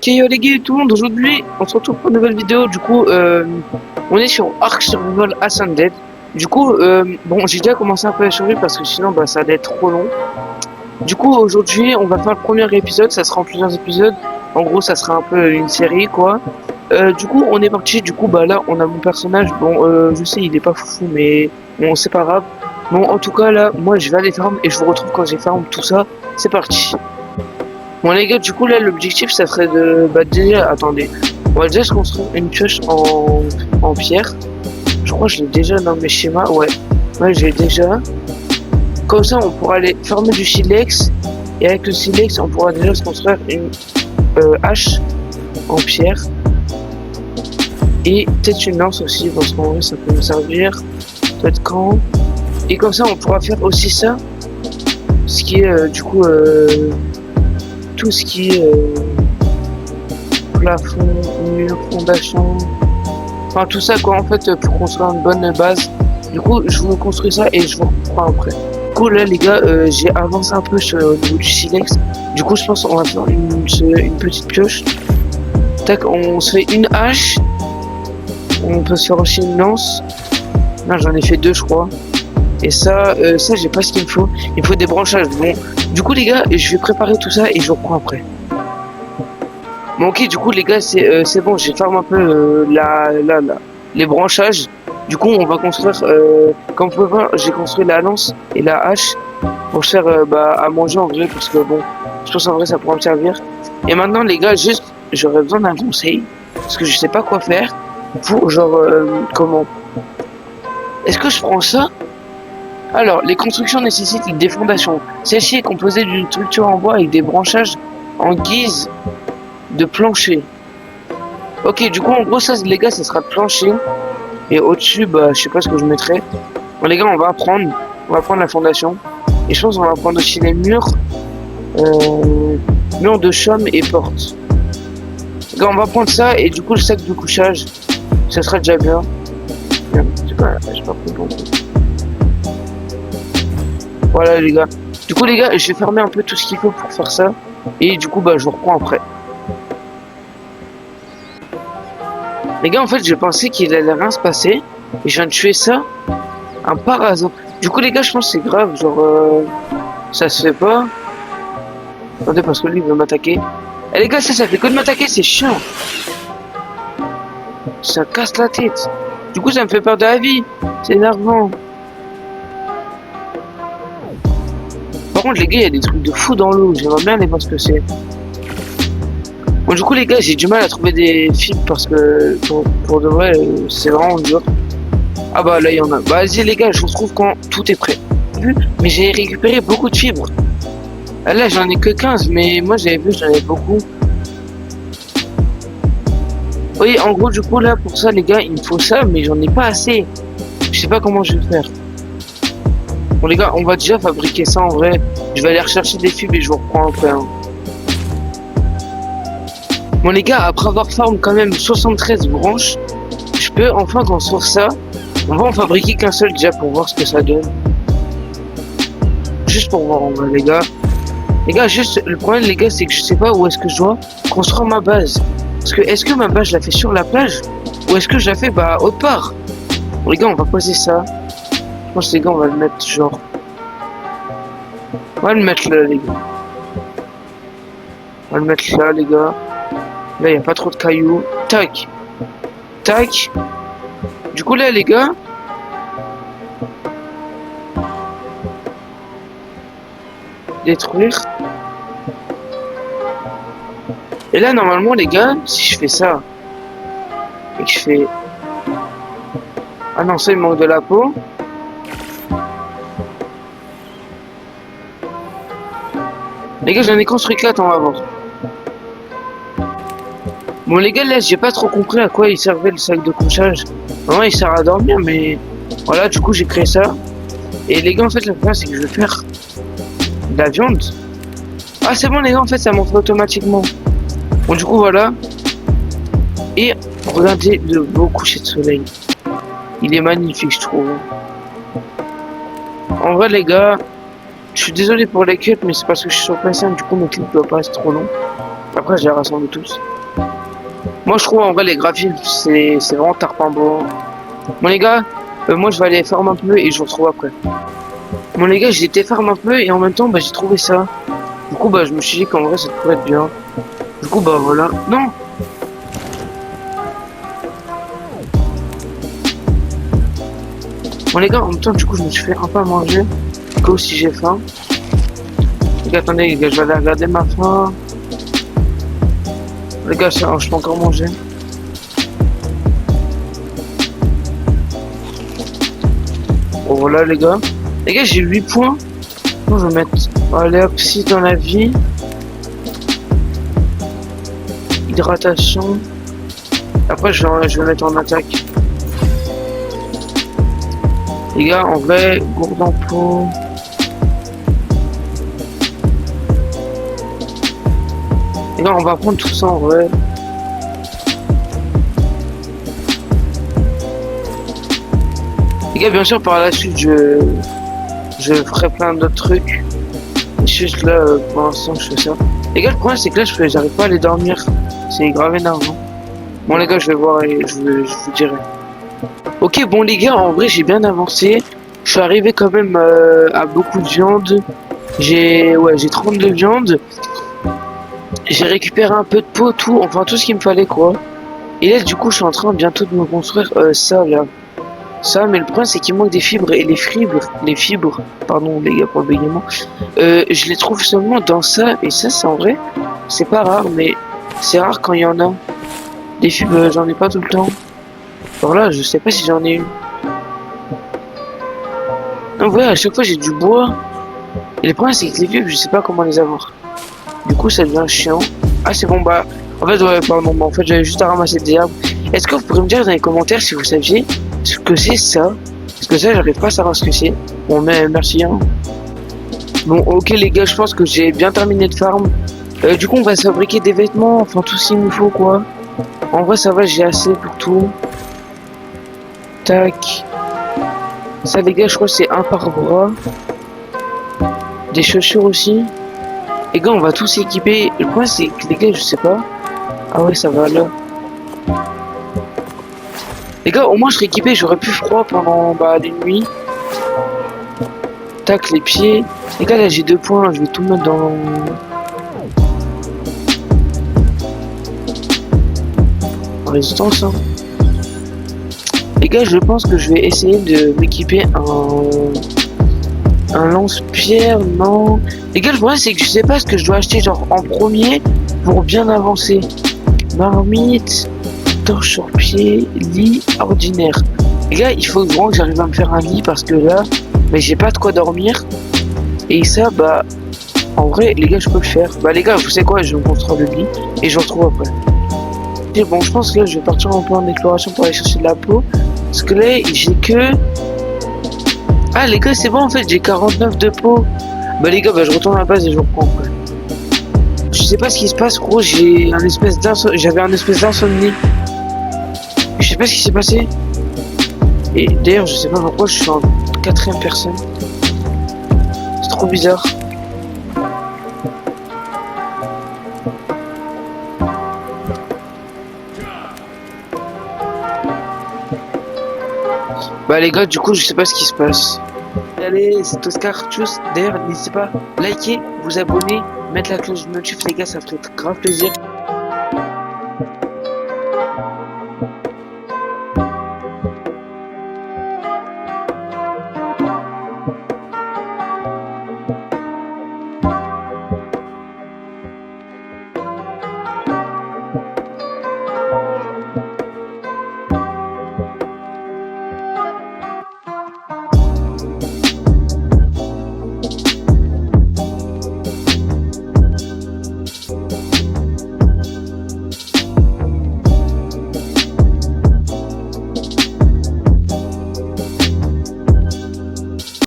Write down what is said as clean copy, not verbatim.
Ok, yo les gars et tout le monde, aujourd'hui on se retrouve pour une nouvelle vidéo. Du coup, on est sur Ark Survival Ascended. Du coup, bon, j'ai déjà commencé un peu à survivre parce que sinon bah, ça allait être trop long. Du coup, aujourd'hui on va faire le premier épisode, ça sera en plusieurs épisodes. En gros, ça sera un peu une série quoi. Du coup, on est parti. Du coup, bah là, on a mon personnage. Bon, je sais, il est pas foufou, mais bon, c'est pas grave. Bon, en tout cas, là, moi je vais aller farm et je vous retrouve quand j'ai farm tout ça. C'est parti. Bon les gars, du coup là l'objectif ça serait de... Bah déjà, attendez, on va déjà se construire une pioche en pierre. Je crois que je l'ai déjà dans mes schémas, ouais. Ouais, j'ai déjà. Comme ça on pourra aller farmer du silex. Et avec le silex on pourra déjà se construire une hache en pierre. Et peut-être une lance aussi, parce qu'en vrai ça peut me servir. Peut-être quand. Et comme ça on pourra faire aussi ça. Ce qui est du coup... tout ce qui est plafond, mur, fondation, enfin tout ça quoi en fait pour construire une bonne base. Du coup je vous construis ça et je vous reprends après. Du coup là les gars j'ai avancé un peu au niveau du silex. Du coup je pense qu'on va faire une petite pioche. Tac, on se fait une hache. On peut se faire aussi une lance. Là j'en ai fait deux je crois. Et ça j'ai pas ce qu'il me faut. Il me faut des branchages. Bon, du coup les gars, je vais préparer tout ça et je reprends après. Bon ok, du coup les gars, c'est bon, j'ai fermé un peu les branchages. Du coup on va construire, comme vous pouvez voir, j'ai construit la lance et la hache pour se faire bah, à manger en vrai, parce que bon, je pense en vrai ça pourra me servir. Et maintenant les gars, juste, j'aurais besoin d'un conseil, parce que je sais pas quoi faire pour genre, comment. Est-ce que je prends ça? Alors, les constructions nécessitent des fondations. Celle-ci est composée d'une structure en bois avec des branchages en guise de plancher. Ok, du coup, en gros, ça, les gars, ça sera plancher. Et au-dessus, bah, je sais pas ce que je mettrai. Bon, les gars, on va prendre la fondation. Et je pense qu'on va prendre aussi les murs. Murs de chaume et porte. Les gars, on va prendre ça. Et du coup, le sac de couchage, ça sera déjà bien. Merde, j'ai pas pris bon. Voilà les gars. Du coup les gars, je vais fermer un peu tout ce qu'il faut pour faire ça. Et du coup bah je vous reprends après. Les gars en fait j'ai pensé qu'il allait rien se passer. Et je viens de tuer ça. Un par hasard. Du coup les gars je pense que c'est grave. Genre ça se fait pas. Attendez parce que lui il veut m'attaquer. Eh les gars ça fait que de m'attaquer, c'est chiant. Ça casse la tête. Du coup ça me fait peur de la vie. C'est énervant. Par contre les gars il y a des trucs de fou dans l'eau, j'aimerais bien aller voir ce que c'est. Bon du coup les gars j'ai du mal à trouver des fibres parce que pour de vrai c'est vraiment dur. Ah bah là il y en a. Bah vas-y les gars je vous retrouve quand tout est prêt. Mais j'ai récupéré beaucoup de fibres. Ah, là j'en ai que 15 mais moi j'avais vu j'en avais beaucoup. Oui en gros du coup là pour ça les gars il me faut ça mais j'en ai pas assez. Je sais pas comment je vais faire. Bon les gars, on va déjà fabriquer ça en vrai. Je vais aller rechercher des fibres et je vous reprends après. Hein. Bon les gars, après avoir farm quand même 73 branches, je peux enfin construire ça. On va en fabriquer qu'un seul déjà pour voir ce que ça donne. Juste pour voir en vrai les gars. Les gars, juste le problème les gars c'est que je sais pas où est-ce que je dois construire ma base. Parce que est-ce que ma base je la fais sur la plage ou est-ce que je la fais bah autre part. Bon les gars, on va poser ça. Je pense les gars on va le mettre genre. On va le mettre là les gars. On va le mettre là les gars. Là il n'y a pas trop de cailloux. Tac. Tac. Du coup là les gars. Détruire. Et là normalement les gars, si je fais ça. Et que je fais. Ah non ça il manque de la peau. Les gars, j'en ai construit 4, on va voir. Bon, les gars, là, j'ai pas trop compris à quoi il servait le sac de couchage. Vraiment, il sert à dormir, mais voilà, du coup, j'ai créé ça. Et les gars, en fait, le problème, c'est que je vais faire de la viande. Ah, c'est bon, les gars, en fait, ça monte automatiquement. Bon, du coup, voilà. Et regardez le beau coucher de soleil. Il est magnifique, je trouve. En vrai, les gars. Je suis désolé pour les cuts, mais c'est parce que je suis sur PS5, du coup mon clip doit pas être trop long. Après, je les rassemble tous. Moi, je trouve en vrai les graphismes, c'est vraiment tarpin beau. Bon, les gars, moi, je vais aller farm un peu et je vous retrouve après. Bon, les gars, j'ai été farm un peu et en même temps, bah, j'ai trouvé ça. Du coup, bah, je me suis dit qu'en vrai, ça pourrait être bien. Du coup, bah, voilà. Non! Bon, les gars, en même temps, du coup, je me suis fait un peu à manger. Du coup, si j'ai faim. Les gars, attendez, les gars, je vais aller regarder ma faim. Les gars, ça, je peux encore manger. Bon, voilà, les gars. Les gars, j'ai 8 points. Bon, je vais mettre. Allez, hop, 6 dans la vie. Hydratation. Après, je vais mettre en attaque. Les gars, en vrai, gourde en peau. Les gars, on va prendre tout ça en vrai. Les gars, bien sûr, par la suite, je ferai plein d'autres trucs. Juste là, pour l'instant, je fais ça. Les gars, le problème, c'est que là, j'arrive pas à aller dormir. C'est grave énervant. Bon, les gars, je vais voir et je vous dirai. Ok, bon, les gars, en vrai, j'ai bien avancé. Je suis arrivé quand même à beaucoup de viande. J'ai 32 viandes. J'ai récupéré un peu de peau, tout, enfin tout ce qu'il me fallait, quoi. Et là, du coup, je suis en train bientôt de me construire ça, là. Ça, mais le problème, c'est qu'il manque des fibres. Et les fibres, pardon, les gars, pour le bégaiement, je les trouve seulement dans ça. Et ça, c'est en vrai, c'est pas rare, mais c'est rare quand il y en a. Des fibres, j'en ai pas tout le temps. Alors là, je sais pas si j'en ai une. Donc ouais, à chaque fois, j'ai du bois. Et le problème, c'est que les fibres, je sais pas comment les avoir. Du coup, ça devient chiant. Ah, c'est bon, bah... En fait, ouais, pardon, bah, en fait, j'avais juste à ramasser des arbres. Est-ce que vous pourriez me dire dans les commentaires si vous saviez ce que c'est ça? Parce que ça, j'arrive pas à savoir ce que c'est. Bon, mais merci, hein. Bon, ok, les gars, je pense que j'ai bien terminé de farm. Du coup, on va fabriquer des vêtements, enfin, tout ce qu'il nous faut, quoi. En vrai, ça va, j'ai assez pour tout. Tac. Ça, les gars, je crois que c'est un par bras. Des chaussures aussi. Les gars, on va tous équiper. Le problème, c'est que les gars, je sais pas. Ah ouais, ça va là. Les gars, au moins je serais équipé, j'aurais plus froid pendant les nuits. Tac, les pieds. Les gars, là j'ai 2 points, je vais tout mettre dans... en résistance. Hein. Les gars, je pense que je vais essayer de m'équiper un lance-pierre, non. Les gars, le problème c'est que je sais pas ce que je dois acheter genre en premier pour bien avancer. Marmite, torche sur pied, lit ordinaire. Les gars, il faut vraiment que j'arrive à me faire un lit parce que là, mais j'ai pas de quoi dormir. Et ça, bah, en vrai, les gars, je peux le faire. Bah, les gars, vous savez quoi, je vais me construire le lit et je vous retrouve après. Et bon, je pense que là, je vais partir un peu en exploration pour aller chercher de la peau. Parce que là, j'ai que... Ah, les gars, c'est bon, en fait, j'ai 49 de peau. Bah, les gars, bah, je retourne à la base et je reprends après. Je sais pas ce qui se passe, gros, j'avais un espèce d'insomnie. Je sais pas ce qui s'est passé. Et d'ailleurs, je sais pas pourquoi je suis en 4ème personne. C'est trop bizarre. Bah les gars, du coup, je sais pas ce qui se passe. Allez, c'est Oscar Tchuss. D'ailleurs, n'hésitez pas à liker, vous abonner, mettre la cloche de notif, les gars, ça ferait grave plaisir.